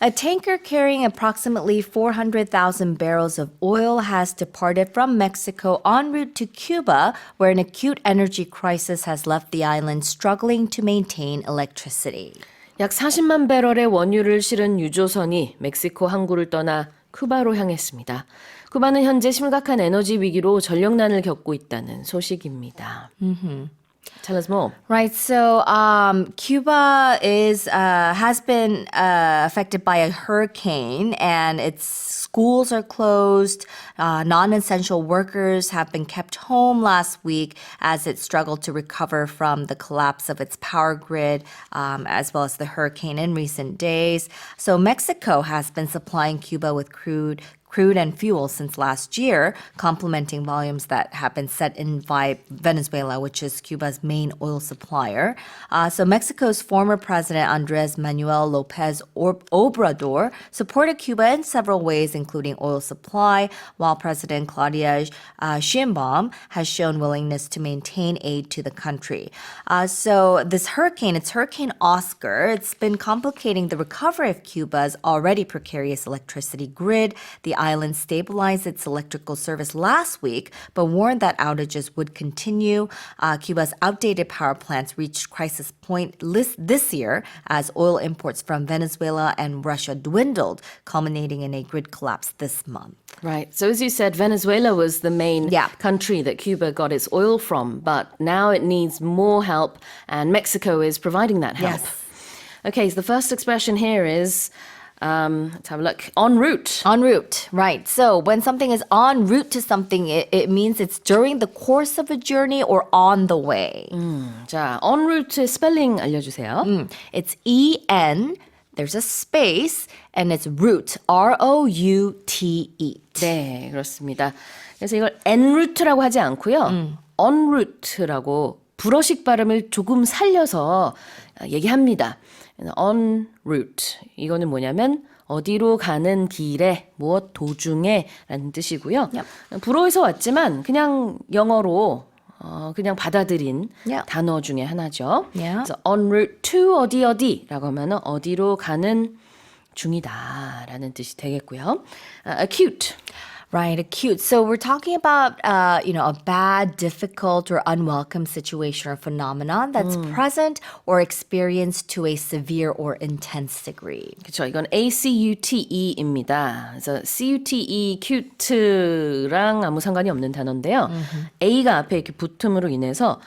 A tanker carrying approximately 400,000 barrels of oil has departed from Mexico en route to Cuba, where an acute energy crisis has left the island struggling to maintain electricity. 약 40만 배럴의 원유를 실은 유조선이 멕시코 항구를 떠나 쿠바로 향했습니다. 쿠바는 현재 심각한 에너지 위기로 전력난을 겪고 있다는 소식입니다. Tell us more. Right. So Cuba has been affected by a hurricane, and its schools are closed. Non-essential workers have been kept home last week as it struggled to recover from the collapse of its power grid, as well as the hurricane in recent days. So Mexico has been supplying Cuba with crude and fuel since last year, complementing volumes that have been set in by Venezuela, which is Cuba's main oil supplier. So Mexico's former president, Andres Manuel Lopez Obrador, supported Cuba in several ways, including oil supply, while President Claudia Sheinbaum has shown willingness to maintain aid to the country. So this hurricane, it's Hurricane Oscar, it's been complicating the recovery of Cuba's already precarious electricity grid. The island stabilized its electrical service last week, but warned that outages would continue. Cuba's outdated power plants reached crisis point this year as oil imports from Venezuela and Russia dwindled, culminating in a grid collapse this month. Right. So as you said, Venezuela was the main country that Cuba got its oil from, but now it needs more help, and Mexico is providing that help. Yes. Okay, so the first expression here is, let's have a look, en route. En route, right. So when something is en route to something, it means it's during the course of a journey or on the way. 자, en route의 스펠링 알려주세요. It's E-N, there's a space, and it's route, R-O-U-T-E. 네, 그렇습니다. 그래서 이걸 en route라고 하지 않고요. en route라고 불어식 발음을 조금 살려서 얘기합니다. en route. 이거는 뭐냐면 어디로 가는 길에, 무엇 도중에 라는 뜻이고요. 불어에서 왔지만 그냥 영어로 그냥 받아들인 단어 중에 하나죠. 그래서 en route to 어디라고 하면 어디로 가는 중이다 라는 뜻이 되겠고요. acute. Right, acute. So we're talking about, a bad, difficult, or unwelcome situation or phenomenon that's present or experienced to a severe or intense degree. 그렇죠. 이건 acute입니다. 그래서 cute, cute랑 아무 상관이 없는 단어인데요. a가 앞에 이렇게 붙음으로 인해서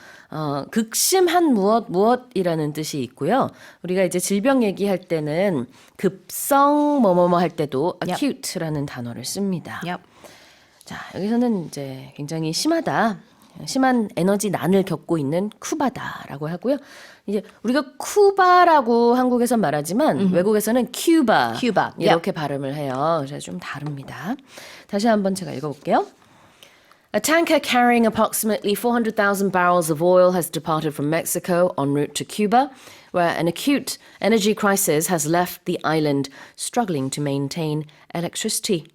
극심한 무엇이라는 뜻이 있고요. 우리가 이제 질병 얘기할 때는 급성 뭐뭐뭐 할 때도 acute라는 단어를 씁니다. 자, 여기서는 이제 굉장히 심한 에너지 난을 겪고 있는 쿠바다라고 하고요. 이제 우리가 쿠바라고 한국에서 말하지만 외국에서는 Cuba 이렇게 발음을 해요. 그래서 좀 다릅니다. 다시 한번 제가 읽어볼게요. A tanker carrying approximately 400,000 barrels of oil has departed from Mexico en route to Cuba, where an acute energy crisis has left the island struggling to maintain electricity.